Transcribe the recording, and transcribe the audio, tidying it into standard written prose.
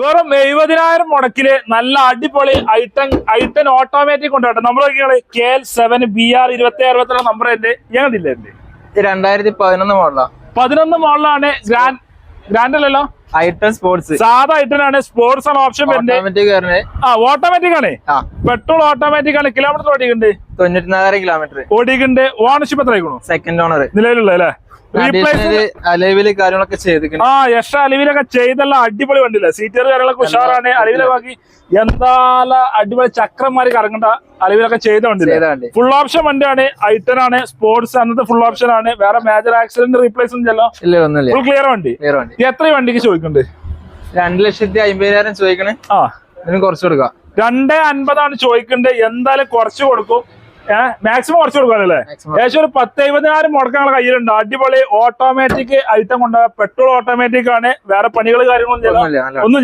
വെറും 70,000 മുടക്കില് നല്ല അടിപൊളി ഐട്ടൻ ഓട്ടോമാറ്റിക് കൊണ്ടുപോട്ടെ. നമ്മൾ നോക്കിയാൽ KL7 BR 26 നമ്പർ ഉണ്ട്. ഞങ്ങളില്ലേ 2011 മോഡലാ. 11 മോഡലാണ്. ഗ്രാൻഡ് അല്ലല്ലോ, ഐട്ടൺ സ്പോർട്സ്. സാധാ ഐട്ടനാണ്. സ്പോർട്സ് ആണ് ഓപ്ഷൻ വരുന്നത്. ഓട്ടോമാറ്റിക് ആണ്. പെട്രോൾ ഓട്ടോമാറ്റിക് ആണ്. കിലോമീറ്റർ ഓടിക്കുന്നുണ്ട് 94 കിലോമീറ്റർ ഓടിക്കുന്നുണ്ട്. ഓണർഷിപ്പ് എത്ര ആയിക്കണു? സെക്കൻഡ് ഓണർ നിലവിലുള്ള അല്ലേ? അലവില് കാര്യങ്ങളൊക്കെ ചെയ്തിരിക്കുന്നു. എക്സ്ട്രാ അലവിലൊക്കെ ചെയ്തല്ല അടിപൊളി വണ്ടിയില്ല. സീറ്റർ കാര്യങ്ങളൊക്കെ ഉഷാറാണ്. അലവിലൊക്കെ ബാക്കി എന്താ അടിപൊളി ചക്രന്മാര് കറങ്ങണ്ട അലവിലൊക്കെ ചെയ്ത വണ്ടി. ഫുൾ ഓപ്ഷൻ വണ്ടിയാണ്. ഐട്ടൺ ആണ്. സ്പോർട്സ് അന്നത്തെ ഫുൾ ഓപ്ഷൻ ആണ്. വേറെ മേജർ ആക്സിഡന്റ് റീപ്ലേസ് ഒന്നുമല്ലോ. ഫുൾ ക്ലിയർ വണ്ടി. എത്ര വണ്ടിക്ക് ചോദിക്കുന്നുണ്ട്? 2,50,000 ചോദിക്കണേ. കുറച്ച് കൊടുക്കാം. 2,50,000 ചോദിക്കുന്നുണ്ട്. എന്തായാലും കുറച്ച് കൊടുക്കും. മാക്സിമം കുറച്ച് കൊടുക്കാനല്ലേ? ഏകദേശം ഒരു 10,70,000 മുടക്കങ്ങളെ കയ്യിലുണ്ട്. അടിപൊളി ഓട്ടോമാറ്റിക് ഐറ്റം കൊണ്ടുപോകാം. പെട്രോൾ ഓട്ടോമാറ്റിക് ആണ്. വേറെ പണികൾ കാര്യങ്ങളൊന്നും ഒന്നുമില്ല.